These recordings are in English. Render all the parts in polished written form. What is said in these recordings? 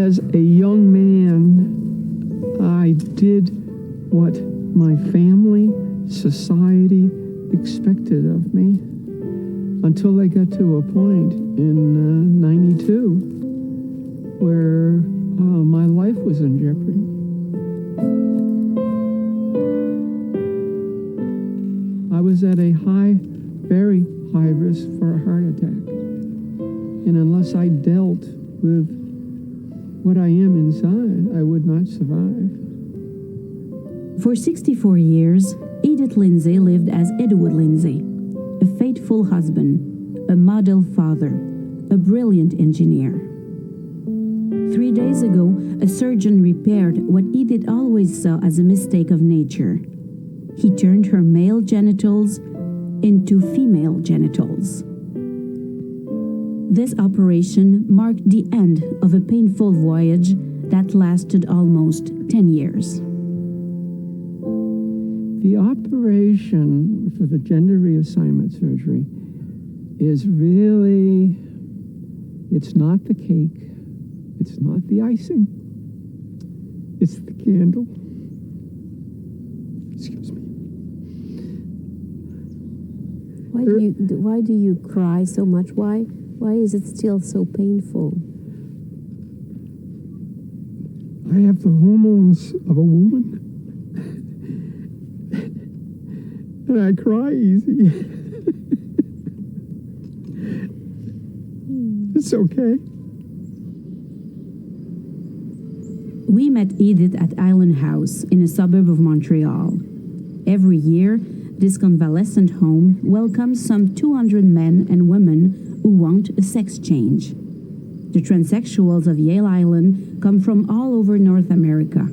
As a young man, I did what my family, society expected of me until I got to a point in 92 where my life was in jeopardy. I was at a very high risk for a heart attack. And unless I dealt with what I am inside, I would not survive. For 64 years, Edith Lindsay lived as Edward Lindsay, a faithful husband, a model father, a brilliant engineer. 3 days ago, a surgeon repaired what Edith always saw as a mistake of nature. He turned her male genitals into female genitals. This operation marked the end of a painful voyage that lasted almost 10 years. The operation for the gender reassignment surgery is really, it's not the cake, it's not the icing, it's the candle. Excuse me. Why do you cry so much? Why is it still so painful? I have the hormones of a woman. And I cry easy. It's okay. We met Edith at Island House in a suburb of Montreal. Every year, this convalescent home welcomes some 200 men and women who want a sex change. The transsexuals of Yale Island come from all over North America.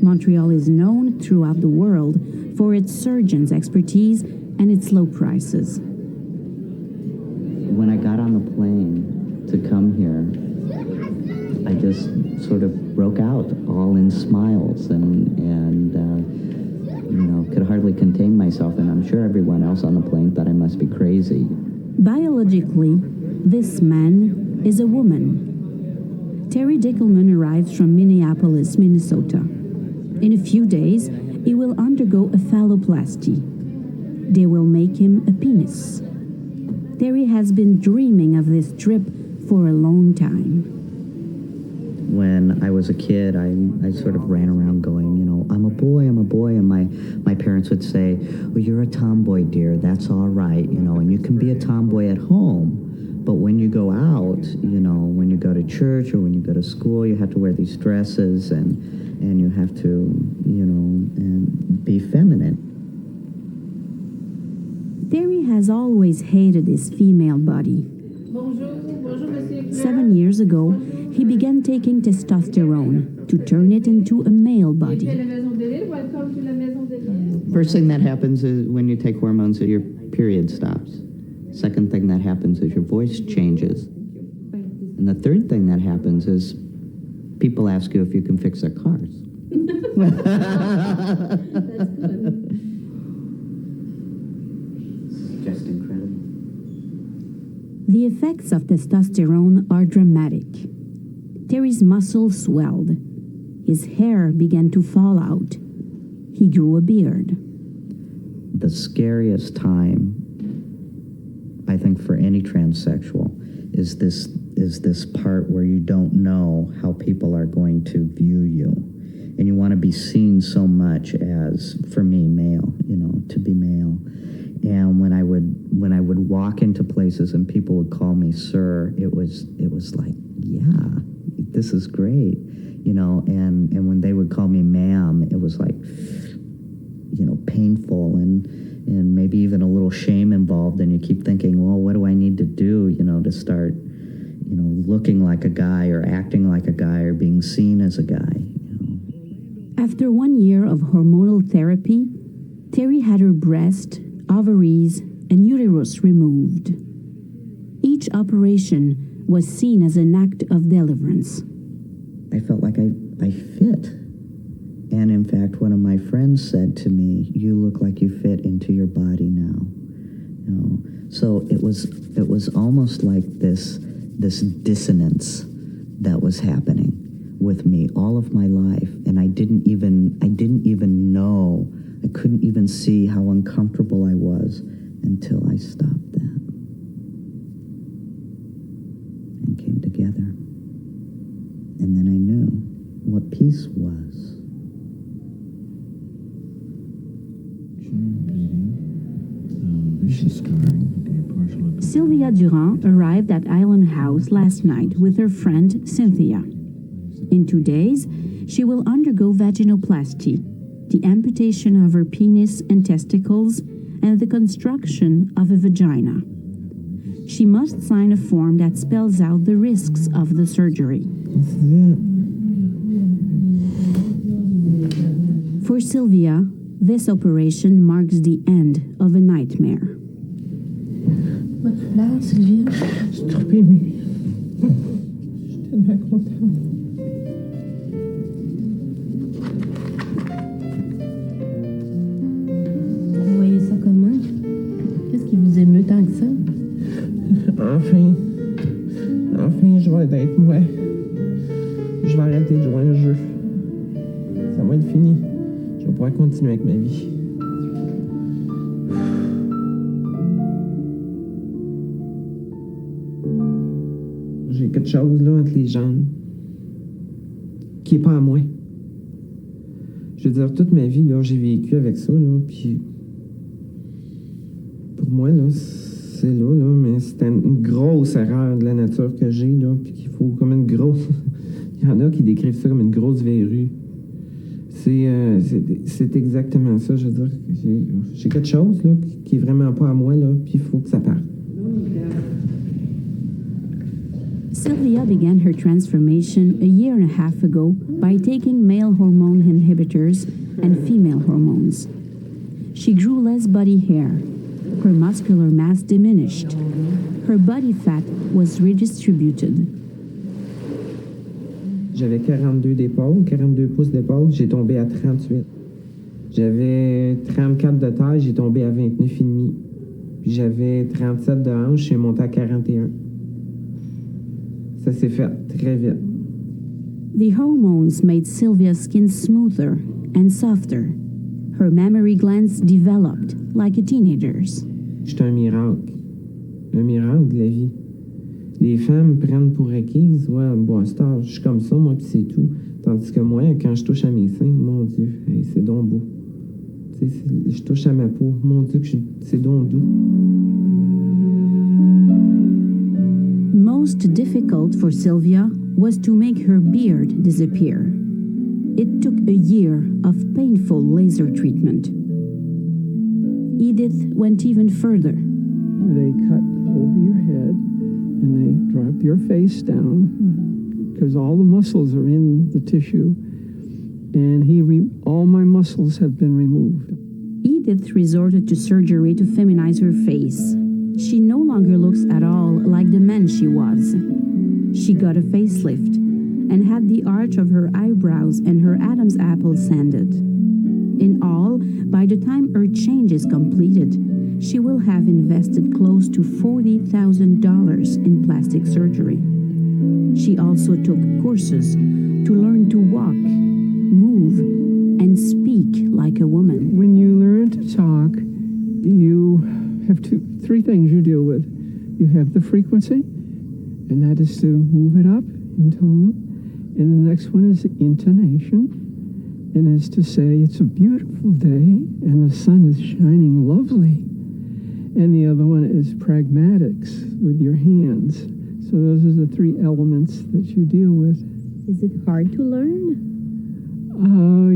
Montreal is known throughout the world for its surgeons' expertise and its low prices. When I got on the plane to come here, I just sort of broke out all in smiles and could hardly contain myself, and I'm sure everyone else on the plane thought I must be crazy. Biologically, this man is a woman. Terry Dickelman arrives from Minneapolis, Minnesota. In a few days, he will undergo a phalloplasty. They will make him a penis. Terry has been dreaming of this trip for a long time. When I was a kid, I sort of ran around going, I'm a boy, and my parents would say, well, you're a tomboy, dear, that's all right, and you can be a tomboy at home, but when you go out, when you go to church or when you go to school, you have to wear these dresses and you have to, and be feminine. Terry has always hated his female body. 7 years ago, he began taking testosterone to turn it into a male body. First thing that happens is when you take hormones, your period stops. Second thing that happens is your voice changes. And the third thing that happens is people ask you if you can fix their cars. That's good. Just incredible. The effects of testosterone are dramatic. Terry's muscles swelled. His hair began to fall out. He grew a beard. The scariest time, I think, for any transsexual is this part where you don't know how people are going to view you. And you want to be seen so much as, for me, male, to be male. And when I would walk into places and people would call me sir, it was like, yeah, this is great, and when they would call me ma'am, it was like, painful and maybe even a little shame involved, and you keep thinking, well, what do I need to do, to start, looking like a guy or acting like a guy or being seen as a guy. After 1 year of hormonal therapy, Terry had her breast, ovaries, and uterus removed. Each operation was seen as an act of deliverance. I felt like I fit. And in fact, one of my friends said to me, "You look like you fit into your body now." You know, so it was almost like this dissonance that was happening with me all of my life, and I didn't even know. I couldn't even see how uncomfortable I was until I stopped that and came together. And then I knew what peace was. Sylvia Durand arrived at Island House last night with her friend Cynthia. In 2 days, she will undergo vaginoplasty, the amputation of her penis and testicles, and the construction of a vagina. She must sign a form that spells out the risks of the surgery. For Sylvia, this operation marks the end of a nightmare. Là, Sylvia, je suis trop émue. Je suis tellement contente. Vous voyez ça comment? Qu'est-ce qui vous émeut tant que ça? Enfin, je vais être moi. Je vais arrêter de jouer un jeu. Ça va être fini. Je vais pouvoir continuer avec ma vie. J'ai quelque chose là entre les jambes qui n'est pas à moi. Je veux dire, toute ma vie, là, j'ai vécu avec ça, là, puis pour moi, là, c'est là, mais c'était une grosse erreur de la nature que j'ai, là, puis qu'il faut comme une grosse... Il y en a qui décrivent ça comme une grosse verrue. C'est exactement ça, je veux dire. J'ai quelque chose, là, qui est vraiment pas à moi, là, puis il faut que ça parte. Sylvia began her transformation a year and a half ago by taking male hormone inhibitors and female hormones. She grew less body hair. Her muscular mass diminished. Her body fat was redistributed. J'avais 42 d'épaule, 42 pouces d'épaule, j'ai tombé à 38. J'avais 34 de taille, j'ai tombé à 29,5. Puis j'avais 37 de hanche, j'ai monté à 41. Ça s'est fait très vite. The hormones made Sylvia's skin smoother and softer. Her mammary glands developed like a teenager's. J'étais un miracle de la vie. Les femmes prennent pour acquises, ouais, bon, je suis comme ça, moi, puis c'est tout. Tandis que moi, quand je touche à mes seins, mon Dieu, hey, c'est donc beau. Je touche à ma peau, mon Dieu, c'est donc doux. Most difficult for Sylvia was to make her beard disappear. It took a year of painful laser treatment. Edith went even further. They cut over your head and they drop your face down because all the muscles are in the tissue, and all my muscles have been removed. Edith resorted to surgery to feminize her face. She no longer looks at all like the man she was. She got a facelift and had the arch of her eyebrows and her Adam's apple sanded. In all, by the time her change is completed, she will have invested close to $40,000 in plastic surgery. She also took courses to learn to walk, move, and speak like a woman. When you learn to talk, you have three things you deal with. You have the frequency, and that is to move it up in tone. And the next one is intonation, and is to say it's a beautiful day and the sun is shining lovely. And the other one is pragmatics with your hands. So those are the three elements that you deal with. Is it hard to learn?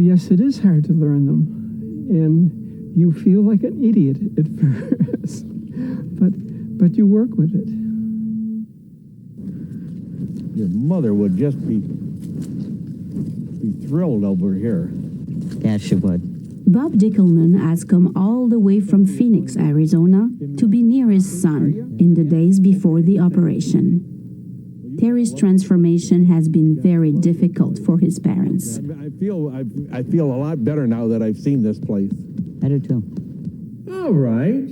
Yes, it is hard to learn them. And you feel like an idiot at first, but you work with it. Your mother would just be thrilled over here. Yeah, she would. Bob Dickelman has come all the way from Phoenix, Arizona, to be near his son in the days before the operation. Terry's transformation has been very difficult for his parents. I feel a lot better now that I've seen this place. I do too. All right.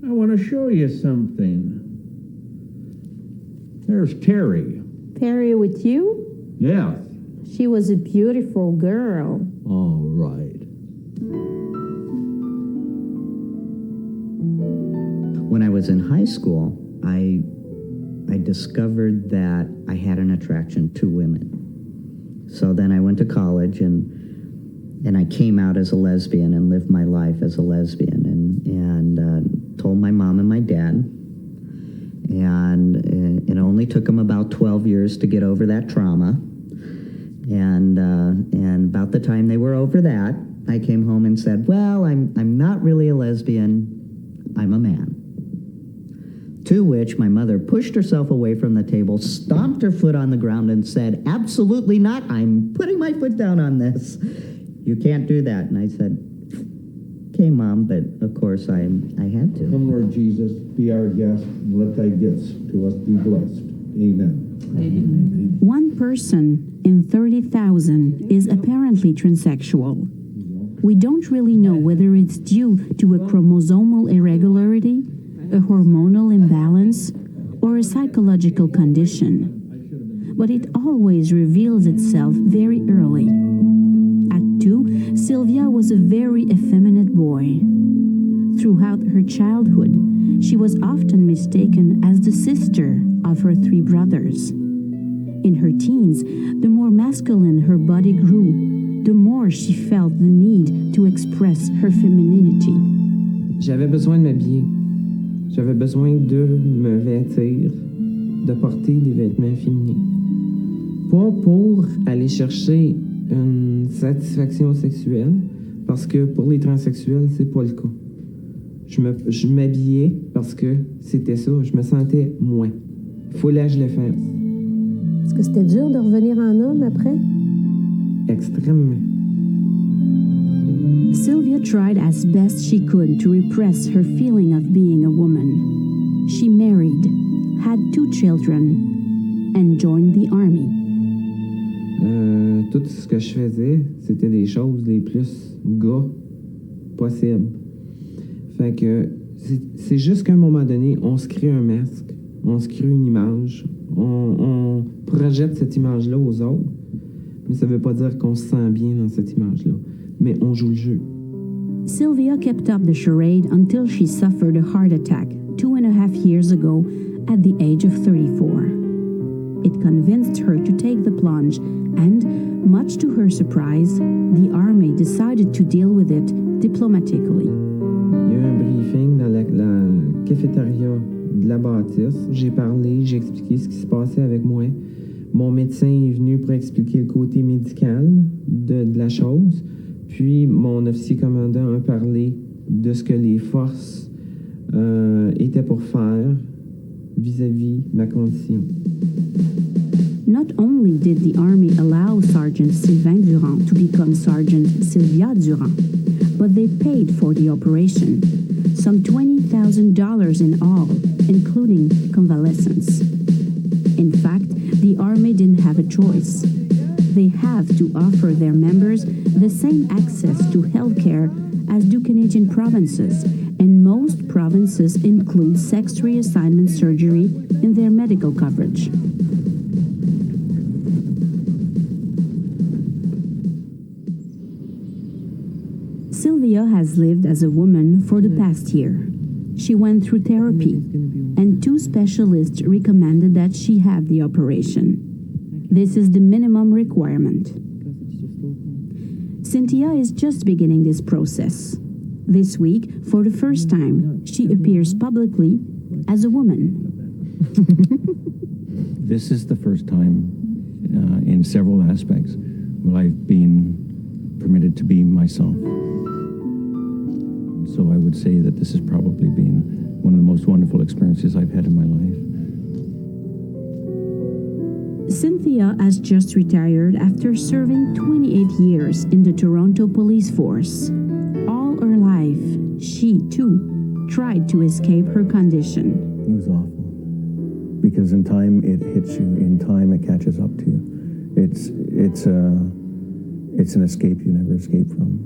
I want to show you something. There's Terry. Terry with you? Yeah. She was a beautiful girl. All right. When I was in high school, I discovered that I had an attraction to women. So then I went to college and I came out as a lesbian and lived my life as a lesbian and told my mom and my dad. And it only took them about 12 years to get over that trauma. And about the time they were over that, I came home and said, well, I'm not really a lesbian, I'm a man. To which my mother pushed herself away from the table, stomped her foot on the ground, and said, absolutely not, I'm putting my foot down on this. You can't do that. And I said, okay, Mom, but of course I had to. Come, Lord Jesus, be our guest, and let thy gifts to us be blessed. Amen. Amen. One person in 30,000 is apparently transsexual. We don't really know whether it's due to a chromosomal irregularity, a hormonal imbalance, or a psychological condition. But it always reveals itself very early. At 2, Sylvia was a very effeminate boy. Throughout her childhood, she was often mistaken as the sister of her 3 brothers. In her teens, the more masculine her body grew, the more she felt the need to express her femininity. J'avais besoin de m'habiller. J'avais besoin de me vêtir, de porter des vêtements féminins. Pas pour aller chercher une satisfaction sexuelle, parce que pour les transsexuels, c'est pas le cas. Je m'habillais parce que c'était ça, je me sentais moins. Fallait que je le fasse. Est-ce que c'était dur de revenir en homme après? Extrêmement. Sylvia tried as best she could to repress her feeling of being a woman. She married, had 2 children, and joined the army. Tout ce que je faisais, c'était des choses les plus gars possibles. Fait que c'est juste qu'à un moment donné, on se crée un masque, on se crée une image, on projette cette image-là aux autres, mais ça veut pas dire qu'on se sent bien dans cette image-là. Mais on joue le jeu. Sylvia kept up the charade until she suffered a heart attack 2.5 years ago at the age of 34. It convinced her to take the plunge and, much to her surprise, the army decided to deal with it diplomatically. Il y a eu un briefing dans la cafétéria de la bâtisse. J'ai parlé, j'ai expliqué ce qui se passait avec moi. Mon médecin est venu pour expliquer le côté médical de la chose. Puis, mon officier commandant a parlé de ce que les forces étaient pour faire vis-à-vis ma condition. Not only did the Army allow Sergeant Sylvain Durand to become Sergeant Sylvia Durand, but they paid for the operation, some $20,000 in all, including convalescence. In fact, the Army didn't have a choice. They have to offer their members the same access to health care as do Canadian provinces, and most provinces include sex reassignment surgery in their medical coverage. Sylvia has lived as a woman for the past year. She went through therapy, and 2 specialists recommended that she have the operation. This is the minimum requirement. Cynthia is just beginning this process. This week, for the first time, she appears publicly as a woman. This is the first time in several aspects where I've been permitted to be myself. So I would say that this has probably been one of the most wonderful experiences I've had in my life. Cynthia has just retired after serving 28 years in the Toronto Police Force. All her life, she, too, tried to escape her condition. It was awful because in time it hits you. In time it catches up to you. It's an escape you never escape from.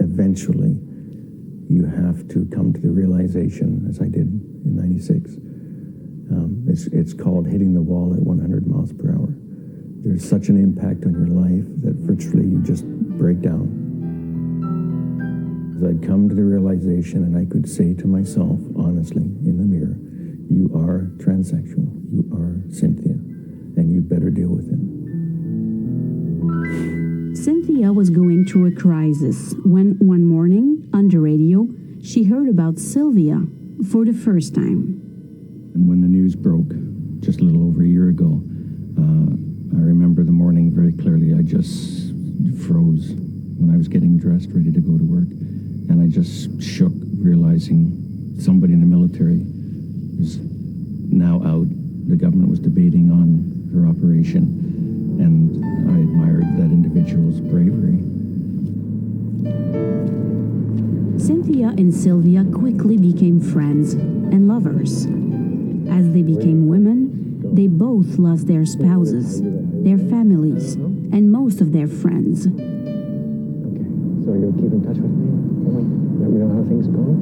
Eventually, you have to come to the realization, as I did in '96. It's called hitting the wall at 100 miles per hour. There's such an impact on your life that virtually you just break down. I'd come to the realization, and I could say to myself, honestly, in the mirror, you are transsexual, you are Cynthia, and you'd better deal with it. Cynthia was going through a crisis when one morning, on the radio, she heard about Sylvia for the first time. And when the news broke, just a little over a year ago, I remember the morning very clearly. I just froze when I was getting dressed, ready to go to work. And I just shook, realizing somebody in the military is now out. The government was debating on her operation, and I admired that individual's bravery. Cynthia and Sylvia quickly became friends and lovers. As they became women, they both lost their spouses, their families, and most of their friends. Okay, so you'll keep in touch with me? Let me know how things go? Okay,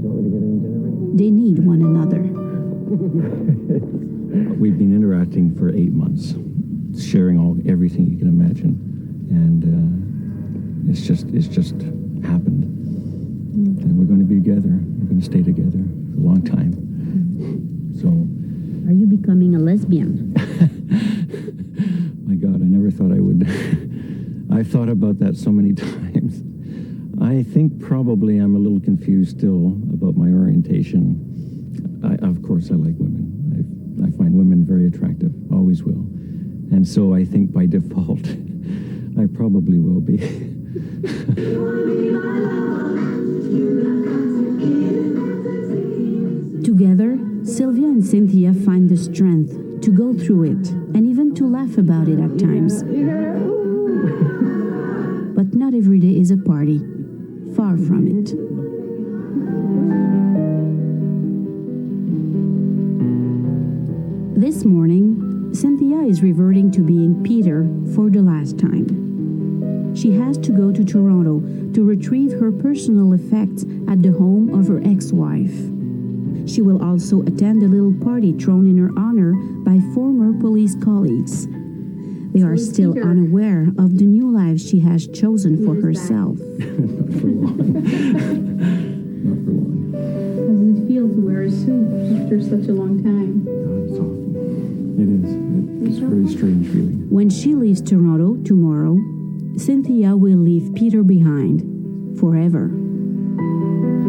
do you want me to get any dinner ready? They need one another. We've been interacting for 8 months, sharing everything you can imagine, and it's just happened. And we're going to be together. We're going to stay together for a long time. So, are you becoming a lesbian? My God, I never thought I would. I've thought about that so many times. I think probably I'm a little confused still about my orientation. Of course, I like women. I find women very attractive, always will. And so I think by default, I probably will be. Together, Sylvia and Cynthia find the strength to go through it and even to laugh about it at times. But not every day is a party. Far from it. This morning, Cynthia is reverting to being Peter for the last time. She has to go to Toronto to retrieve her personal effects at the home of her ex-wife. She will also attend a little party thrown in her honor by former police colleagues. They are still unaware of the new life she has chosen for herself. Not for long. Not for long. How does it feel to wear a suit after such a long time? God, it's awful. It is. It's a very strange feeling. When she leaves Toronto tomorrow, Cynthia will leave Peter behind forever.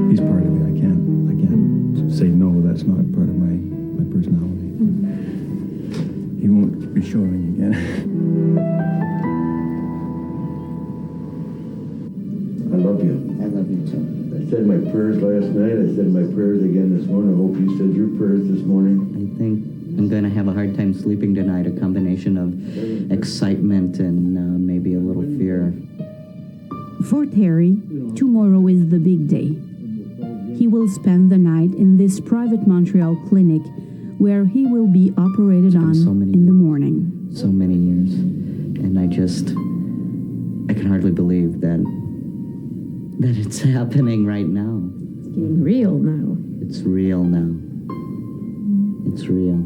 He's part of me. I can't say no. That's not part of my personality. He won't be showing again. I love you. I love you too. I said my prayers last night. I said my prayers again this morning. I hope you said your prayers this morning. I think I'm going to have a hard time sleeping tonight, a combination of excitement and maybe a little fear. For Terry, tomorrow is the big day. He will spend the night in this private Montreal clinic where he will be operated on in the morning. So many years. And I can hardly believe that it's happening right now. It's getting real now. It's real now. It's real.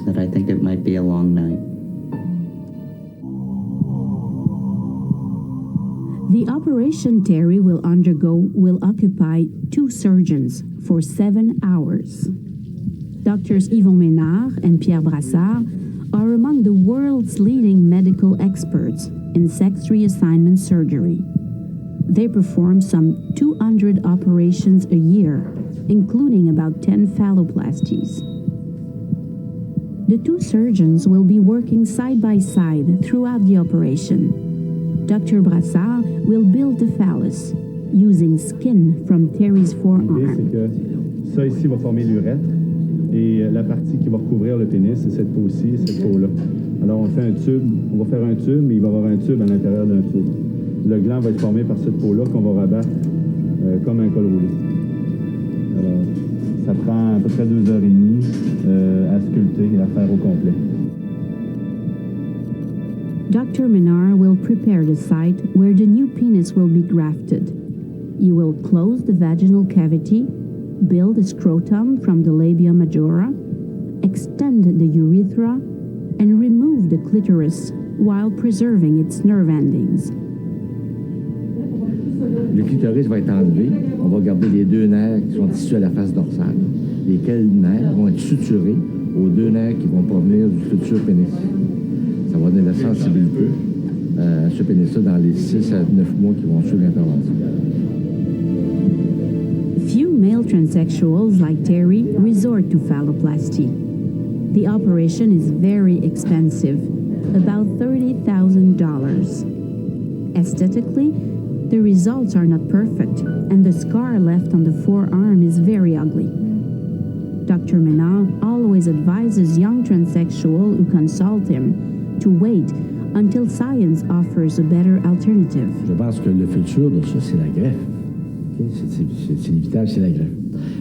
That I think it might be a long night. The operation Terry will undergo will occupy 2 surgeons for 7 hours. Doctors Yvon Ménard and Pierre Brassard are among the world's leading medical experts in sex reassignment surgery. They perform some 200 operations a year, including about 10 phalloplasties. The 2 surgeons will be working side by side throughout the operation. Dr. Brassard will build the phallus using skin from Terry's forearm. L'idée, c'est que ça ici va former l'urètre et la partie qui va recouvrir le pénis, c'est cette peau-ci, cette peau-là. Alors on fait un tube, on va faire un tube, mais il va y avoir un tube à l'intérieur d'un tube. Le gland va être formé par cette peau-là qu'on va rabattre comme un col roulé. Alors, Ça prend à peu près 2h30 à sculpter et à faire au complet. Dr. Menard will prepare the site where the new penis will be grafted. You will close the vaginal cavity, build a scrotum from the labia majora, extend the urethra, and remove the clitoris while preserving its nerve endings. Le clitoris va être enlevé. On va garder les deux nerfs qui sont situés à la face dorsale, lesquels nerfs vont être suturés aux deux nerfs qui vont provenir du futur pénis. Ça va donner la sensibilité à ce pénis-là dans les 6 à 9 mois qui vont suivre l'intervention. Few male transsexuals like Terry resort to phalloplasty. The operation is very expensive, about $30,000. Aesthetically, the results are not perfect, and the scar left on the forearm is very ugly. Dr. Menard always advises young transsexuals who consult him to wait until science offers a better alternative. Je pense que le futur de ça, c'est la greffe. Okay? C'est inévitable, c'est la greffe.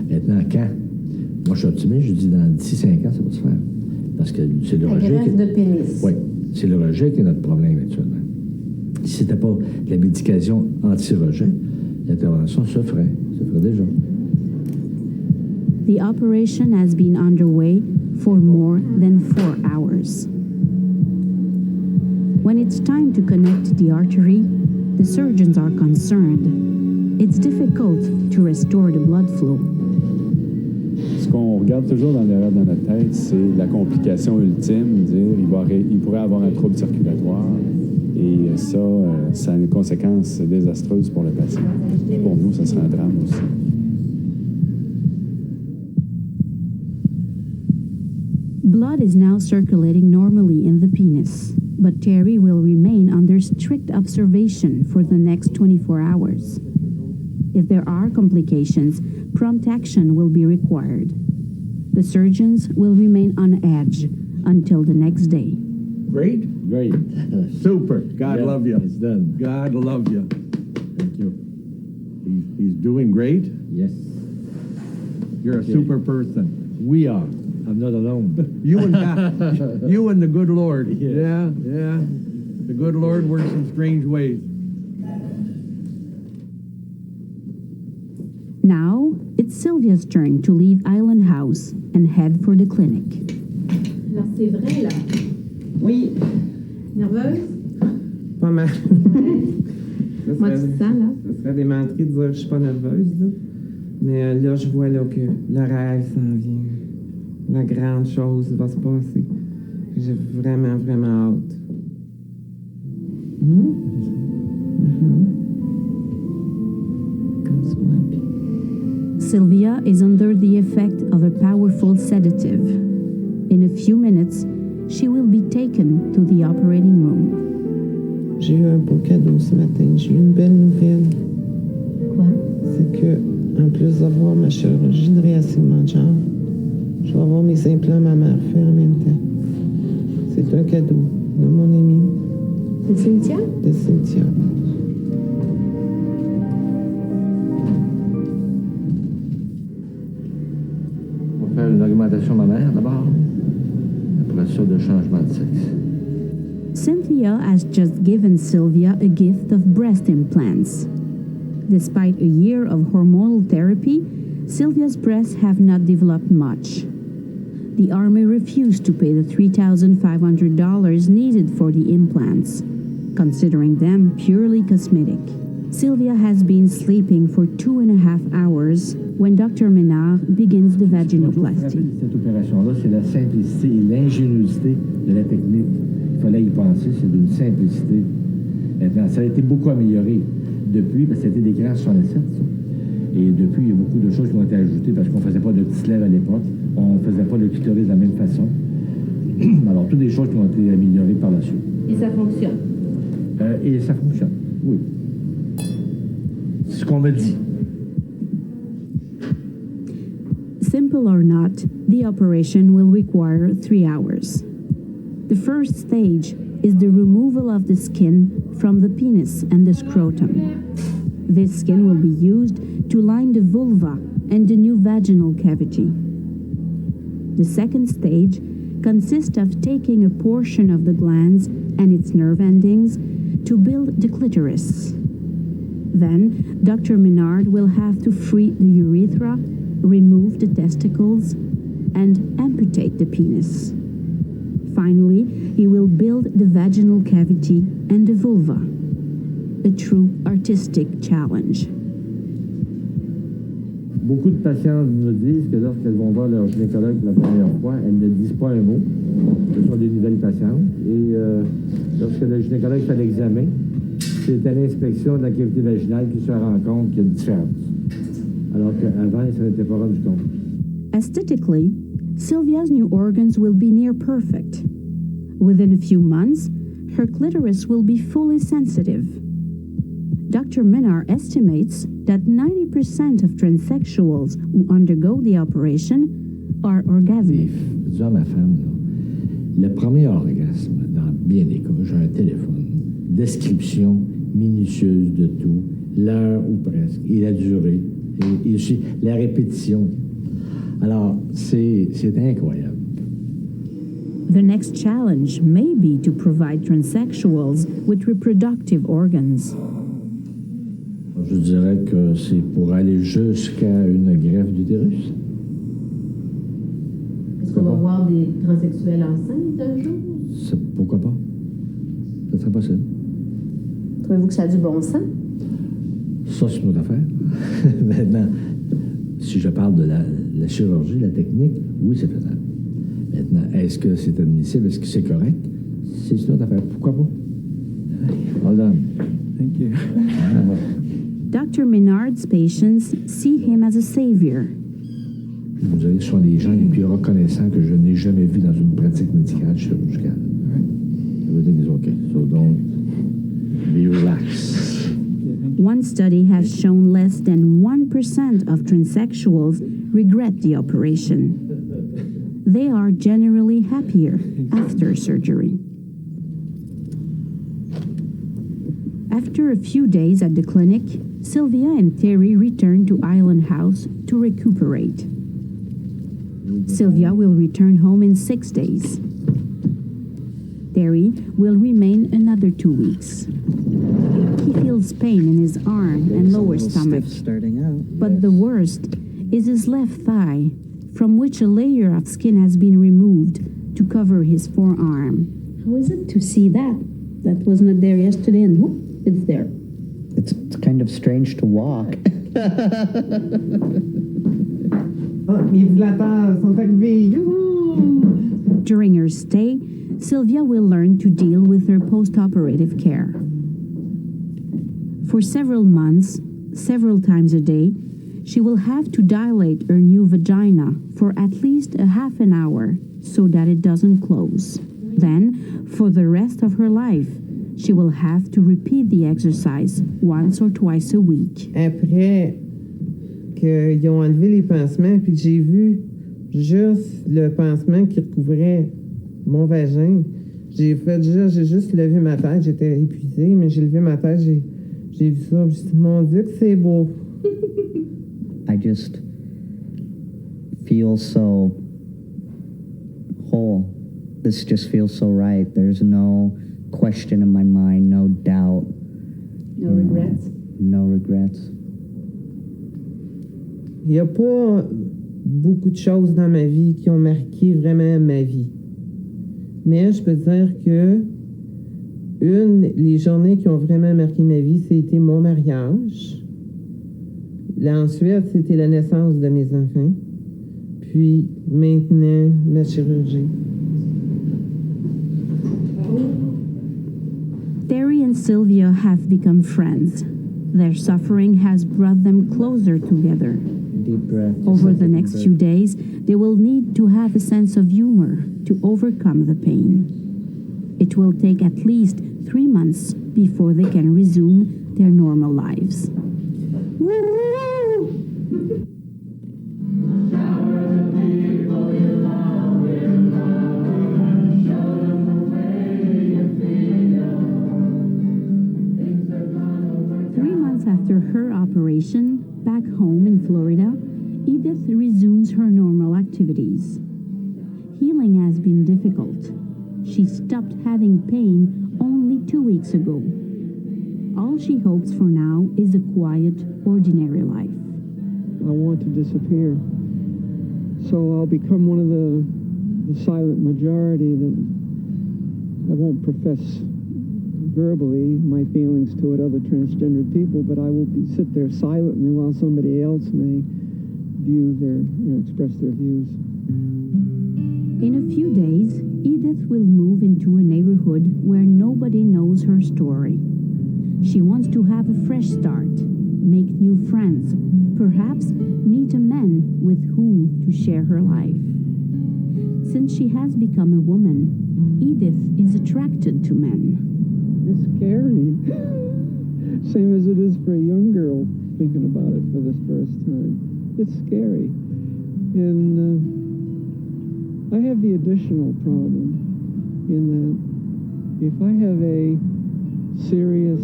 Maintenant, quand? Moi, je suis optimiste, je dis d'ici 5 ans, ça va se faire. Parce que c'est le rejet. Greffe de pénis. Oui, c'est le rejet qui est notre problème actuellement. Si ce n'était pas la médication anti-rejet, l'intervention se ferait déjà. The operation has been underway for more than 4 hours. When it's time to connect the artery, the surgeons are concerned. It's difficult to restore the blood flow. Ce qu'on regarde toujours dans notre tête, c'est la complication ultime, dire il pourrait avoir un trouble circulatoire. Et ça a une conséquence désastreuse pour le patient. Pour nous, ça serait un drame aussi. Blood is now circulating normally in the penis, but Terry will remain under strict observation for the next 24 hours. If there are complications, prompt action will be required. The surgeons will remain on edge until the next day. Great? Great. Super. God love you. It's done. God love you. Thank you. He's doing great. Yes. You're a super person. We are. I'm not alone. You and God, you and the good Lord. Yes. Yeah. The good Lord works in strange ways. Now, it's Sylvia's turn to leave Island House and head for the clinic. Alors, c'est vrai, là. Oui, Nerveuse? pas mal. Moi, tu te sens, là? Ça serait des menteries de dire que je suis pas nerveuse, là. Mais là, je vois là, que le rêve s'en vient. La grande chose va se passer. J'ai vraiment, vraiment hâte. Comme so happy. Sylvia is under the effect of a powerful sedative. In a few minutes, she will be taken to the operating room. J'ai eu un beau cadeau ce matin. J'ai eu une belle nouvelle. Quoi? C'est que, en plus d'avoir ma chirurgie de réassignement de genre, je vais avoir mes implants mammaires faits en même temps. C'est un cadeau de mon ami, De Cynthia? de Cynthia. On va faire une augmentation mammaire d'abord. Après ça, de changement de sexe. Cynthia has just given Sylvia a gift of breast implants. Despite a year of hormonal therapy, Sylvia's breasts have not developed much. The Army refused to pay the $3,500 needed for the implants, considering them purely cosmetic. Sylvia has been sleeping for 2.5 hours when Dr. Menard begins the vaginoplasty. Cette opération-là, c'est la simplicité et l'ingéniosité de la technique. Il fallait y penser, c'est d'une simplicité. Maintenant, ça a été beaucoup amélioré depuis, parce que c'était des grands 67, ça. Et depuis, il y a beaucoup de choses qui ont été ajoutées parce qu'on ne faisait pas de petites lèvres à l'époque. On ne faisait pas de clitoris de la même façon. Alors, toutes des choses qui ont été améliorées par la suite. Et ça fonctionne. Et ça fonctionne, oui. C'est ce qu'on m'a dit. Simple or not, the operation will require 3 hours. The first stage is the removal of the skin from the penis and the scrotum. This skin will be used to line the vulva and a new vaginal cavity. The second stage consists of taking a portion of the glands and its nerve endings to build the clitoris. Then, Dr. Menard will have to free the urethra, remove the testicles, and amputate the penis. Finally, he will build the vaginal cavity and the vulva. A true artistic challenge. Beaucoup de patientes nous disent que lorsqu'elles vont voir leur gynécologue pour la première fois, elles ne disent pas un mot. Ce sont des nouvelles patientes. Et lorsque le gynécologue fait l'examen, c'est à l'inspection de la cavité vaginale qu'il se rend compte qu'il y a une différence. Alors qu'avant, ça n'était pas rendu compte. Aesthetically, Sylvia's new organs will be near perfect. Within a few months, her clitoris will be fully sensitive. Dr. Menard estimates that 90% of transsexuals who undergo the operation are orgasmic. Dis à ma femme, là, le premier orgasme, dans bien des cas, j'ai un téléphone, description minutieuse de tout, l'heure ou presque, et la durée, et aussi la répétition. Alors, c'est incroyable. The next challenge may be to provide transsexuals with reproductive organs. Je dirais que c'est pour aller jusqu'à une greffe d'utérus. Est-ce qu'on va voir des transsexuels enceintes un jour? Pourquoi pas? Ça serait possible. Trouvez-vous que ça a du bon sens? Ça, c'est une autre affaire. Maintenant, si je parle de la chirurgie, la technique, oui, c'est faisable. Maintenant, est-ce que c'est admissible? Est-ce que c'est correct? C'est une autre affaire. Pourquoi pas? Hold on. Thank you. Dr. Menard's patients see him as a savior. Vous savez, ce sont les gens les plus reconnaissants que je n'ai jamais vus dans une pratique médicale chirurgicale. Everything is okay. So don't be relaxed. One study has shown less than 1% of transsexuals regret the operation. They are generally happier after surgery. After a few days at the clinic, Sylvia and Terry return to Island House to recuperate. Sylvia will return home in 6 days. Terry will remain another 2 weeks. He feels pain in his arm and lower stomach. Starting out. But the worst is his left thigh, from which a layer of skin has been removed to cover his forearm. How is it to see that? That was not there yesterday and whoop, it's there. It's kind of strange to walk. During her stay, Sylvia will learn to deal with her post-operative care. For several months, several times a day, she will have to dilate her new vagina for at least a half an hour so that it doesn't close. Then, for the rest of her life, she will have to repeat the exercise once or twice a week. Après qu'ils ont enlevé les pansements, puis que j'ai vu juste le pansement qui recouvrait mon vagin, j'ai juste levé ma tête, j'étais épuisée, mais j'ai levé ma tête, j'ai vu ça, j'ai dit, mon Dieu, que c'est beau. I just feel so whole. This just feels so right. There's no question in my mind, no doubt. No regrets? No regrets. Il n'y a pas beaucoup de choses dans ma vie qui ont marqué vraiment ma vie. Mais je peux dire que les journées qui ont vraiment marqué ma vie, c'était mon mariage. Là, ensuite, c'était la naissance de mes enfants. Puis maintenant, ma chirurgie. Terry and Sylvia have become friends. Their suffering has brought them closer together. Deep breath. Over the next few days, they will need to have a sense of humor to overcome the pain. It will take at least 3 months before they can resume their normal lives. After her operation, back home in Florida, Edith resumes her normal activities. Healing has been difficult. She stopped having pain only 2 weeks ago. All she hopes for now is a quiet, ordinary life. I want to disappear. So I'll become one of the silent majority that I won't profess verbally my feelings toward other transgendered people, but I will sit there silently while somebody else may express their views. In a few days, Edith will move into a neighborhood where nobody knows her story. She wants to have a fresh start, make new friends, perhaps meet a man with whom to share her life. Since she has become a woman, Edith is attracted to men. It's scary. Same as it is for a young girl thinking about it for the first time. It's scary. And I have the additional problem in that if I have a serious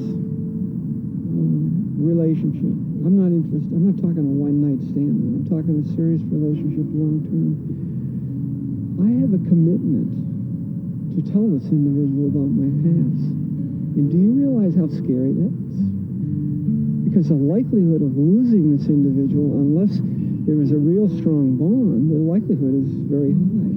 relationship, I'm not talking a one-night stand, I'm talking a serious relationship long-term, I have a commitment to tell this individual about my past. And do you realize how scary that is? Because the likelihood of losing this individual, unless there is a real strong bond, the likelihood is very high.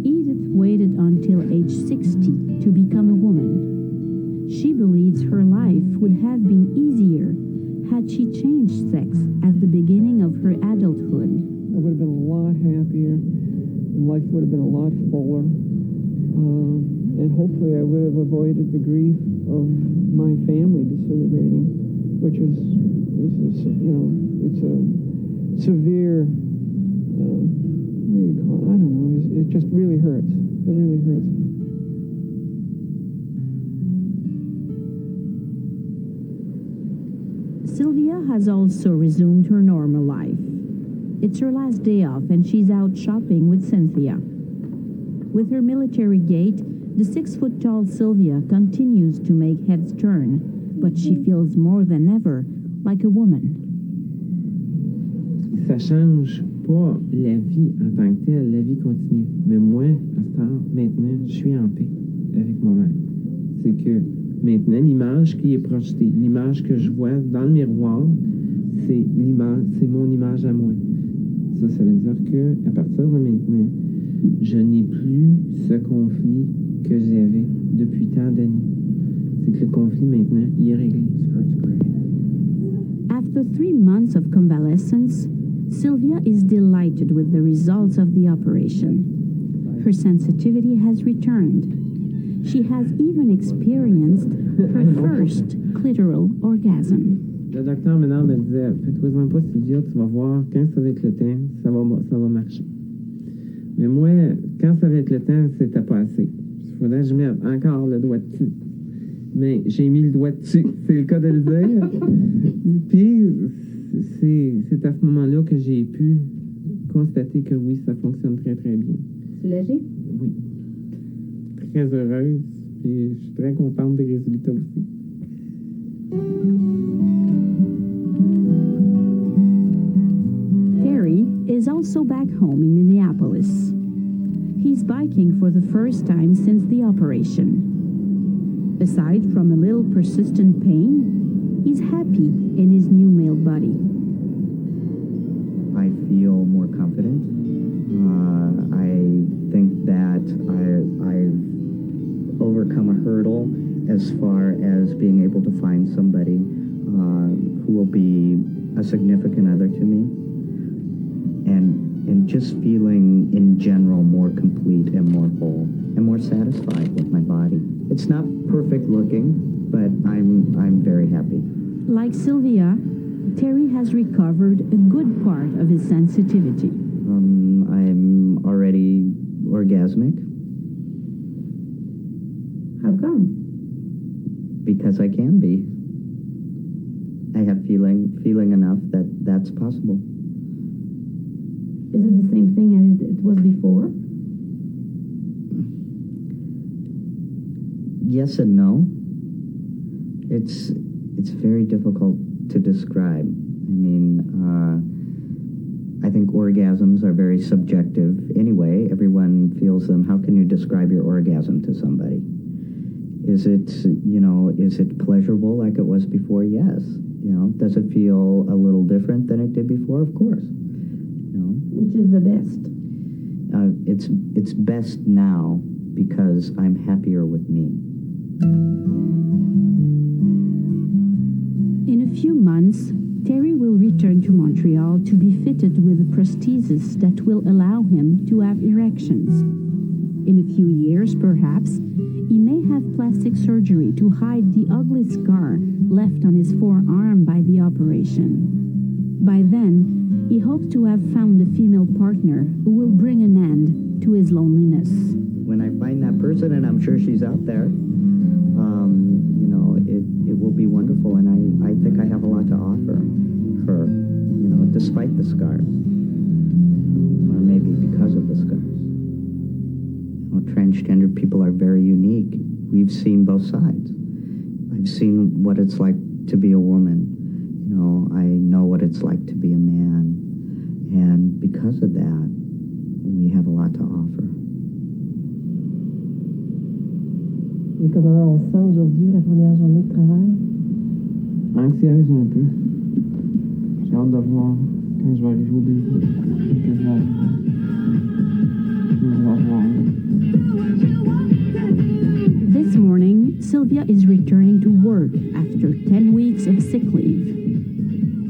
Edith waited until age 60 to become a woman. She believes her life would have been easier had she changed sex at the beginning of her adulthood. I would have been a lot happier, and life would have been a lot fuller. And hopefully I would have avoided the grief of my family disintegrating, which is it's a severe, what do you call it? I don't know. It just really hurts. It really hurts. Sylvia has also resumed her normal life. It's her last day off and she's out shopping with Cynthia. With her military gait, the 6-foot-tall Sylvia continues to make heads turn, but she feels more than ever like a woman. Ça change pas la vie en tant que telle, la vie continue. Mais moi, à ce temps, maintenant, je suis en paix avec moi-même. C'est que maintenant, l'image qui est projetée, l'image que je vois dans le miroir, c'est mon image à moi. Ça veut dire que à partir de maintenant, je n'ai plus ce conflit que j'avais depuis tant d'années. C'est que le conflit maintenant, il est réglé. After 3 months of convalescence, Sylvia is delighted with the results of the operation. Her sensitivity has returned. She has even experienced her first clitoral orgasm. Le docteur maintenant me disait, fais-toi-en pas, Sylvia, tu vas voir, quand ça va être le temps, ça va marcher. Mais moi, quand ça va être le temps, c'était pas assez. Il faudrait que je mette encore le doigt dessus. Mais j'ai mis le doigt dessus, c'est le cas de le dire. Puis, c'est à ce moment-là que j'ai pu constater que oui, ça fonctionne très, très bien. Soulagée? Oui. Très heureuse, puis je suis très contente des résultats aussi. Terry is also back home in Minneapolis. He's biking for the first time since the operation. Aside from a little persistent pain, he's happy in his new male body. I feel more confident. I think that I've overcome a hurdle as far as being able to find somebody who will be a significant other to me, and just feeling in general more complete and more whole and more satisfied with my body. It's not perfect looking, but I'm very happy. Like Sylvia, Terry has recovered a good part of his sensitivity. I'm already orgasmic. How come? Because I can be. I have feeling enough that that's possible. Is it the same thing as it was before? Yes and no. It's very difficult to describe. I mean, think orgasms are very subjective anyway. Everyone feels them. How can you describe your orgasm to somebody? Is it pleasurable like it was before? Yes. Does it feel a little different than it did before? Of course. Which is the best? It's best now because I'm happier with me. In a few months, Terry will return to Montreal to be fitted with a prosthesis that will allow him to have erections. In a few years, perhaps, he may have plastic surgery to hide the ugly scar left on his forearm by the operation. By then, he hopes to have found a female partner who will bring an end to his loneliness. When I find that person, and I'm sure she's out there, it will be wonderful, and I think I have a lot to offer her, despite the scars, or maybe because of the scars. Transgender people are very unique. We've seen both sides. I've seen what it's like to be a woman. I know what it's like to be a man. And because of that, we have a lot to offer. Et comment on se sent aujourd'hui, la première journée de travail? Anxieuse un peu. J'ai hâte de voir quand je vais arriver au bureau. Que je vais arriver. This morning, Sylvia is returning to work after 10 weeks of sick leave.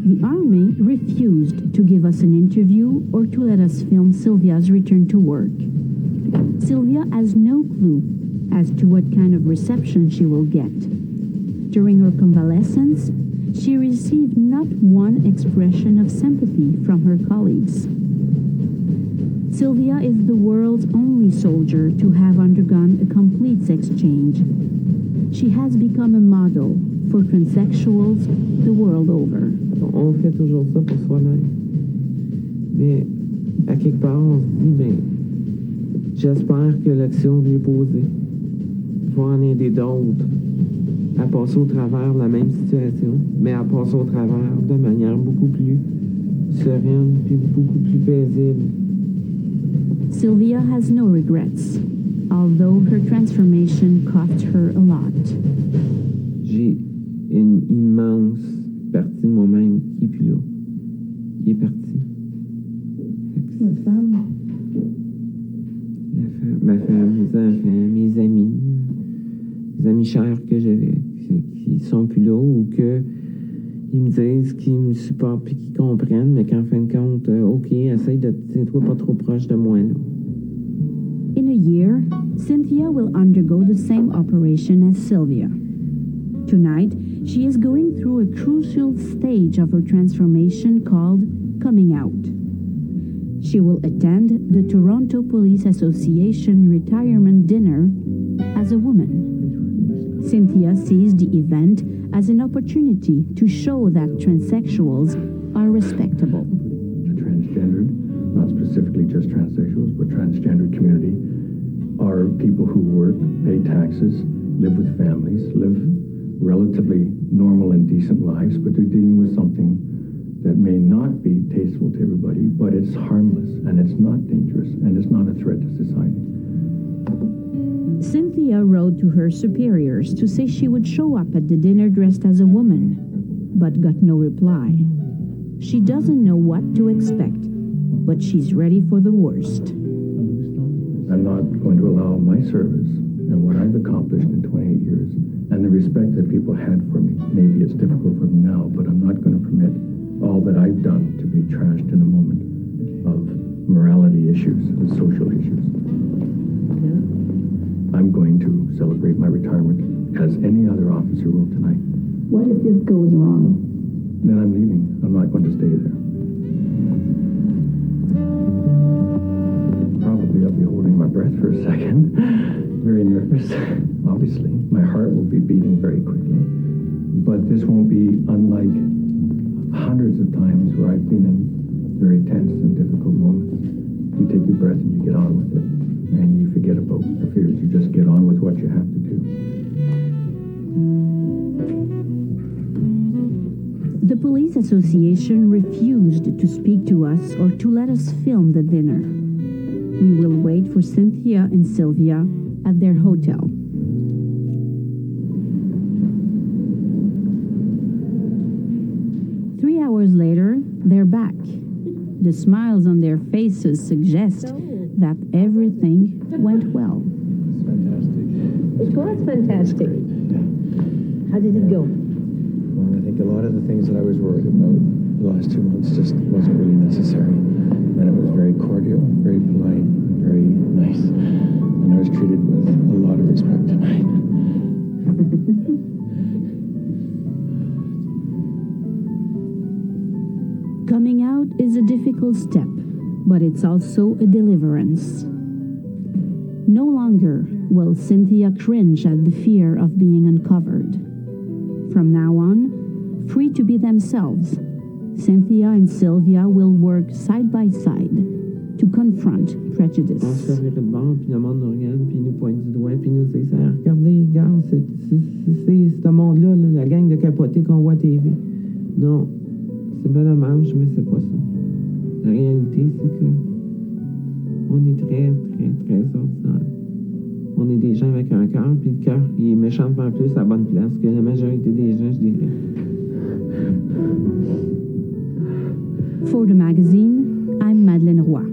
The Army refused to give us an interview or to let us film Sylvia's return to work. Sylvia has no clue as to what kind of reception she will get. During her convalescence, she received not one expression of sympathy from her colleagues. Sylvia is the world's only soldier to have undergone a complete sex change. She has become a model for transsexuals the world over. On fait toujours ça pour soi-même. Mais à quelque part, on se dit, j'espère que l'action que j'ai posée va en aider d'autres à passer au travers de la même situation, mais à passer au travers de manière beaucoup plus sereine et beaucoup plus paisible. Sylvia has no regrets, although her transformation cost her a lot. J'ai une immense partie de moi-même qui est plus là, qui est partie. Votre femme? Ma femme, mes enfants, mes amis chers que j'avais, qui sont plus là ou que ils me disent qu'ils me supportent et qu'ils comprennent, mais qu'en fin de compte, OK, essaye de tiens-toi pas trop proche de moi là. In a year, Cynthia will undergo the same operation as Sylvia. Tonight, she is going through a crucial stage of her transformation called coming out. She will attend the Toronto Police Association retirement dinner as a woman. Cynthia sees the event as an opportunity to show that transsexuals are respectable. The transgendered, not specifically just transsexuals, but transgendered community, are people who work, pay taxes, live with families, live relatively normal and decent lives, but they're dealing with something that may not be tasteful to everybody, but it's harmless, and it's not dangerous, and it's not a threat to society. Cynthia wrote to her superiors to say she would show up at the dinner dressed as a woman, but got no reply. She doesn't know what to expect, but she's ready for the worst. I'm not going to allow my service and what I've accomplished in 28 years and the respect that people had for me. Maybe it's difficult for them now, but I'm not going to permit all that I've done to be trashed in a moment of morality issues and social issues. I'm going to celebrate my retirement as any other officer will tonight. What if this goes wrong? Then I'm leaving. I'm not going to stay there. Probably I'll be holding my breath for a second. Very nervous. Obviously, my heart will be beating very quickly. But this won't be unlike hundreds of times where I've been in very tense and difficult moments. You take your breath and you get on with it. And you forget about the fears. You just get on with what you have to do. The police This association refused to speak to us or to let us film the dinner. We will wait for Cynthia and Sylvia at their hotel. Hours later, they're back. The smiles on their faces suggest that everything went well. It was fantastic. How did it go? Well, I think a lot of the things that I was worried about the last 2 months just wasn't really necessary. And it was very cordial, very polite, very nice. And I was treated with a lot of respect tonight. Coming out is a difficult step, but it's also a deliverance. No longer will Cynthia cringe at the fear of being uncovered. From now on, free to be themselves, Cynthia and Sylvia will work side by side to confront prejudice. On se revirait de bord, puis le monde nous regarde, puis il nous pointe du doigt, puis il nous dit « Regardez, regarde, c'est ce monde-là, là, la gang de capotés qu'on voit à TV. » Non. C'est bien dommage, mais c'est pas ça. La réalité, c'est que on est très, très, très ordinaire. On est des gens avec un cœur, puis le cœur, il est méchantement plus à la bonne place que la majorité des gens, je dirais. For the magazine, I'm Madeleine Roy.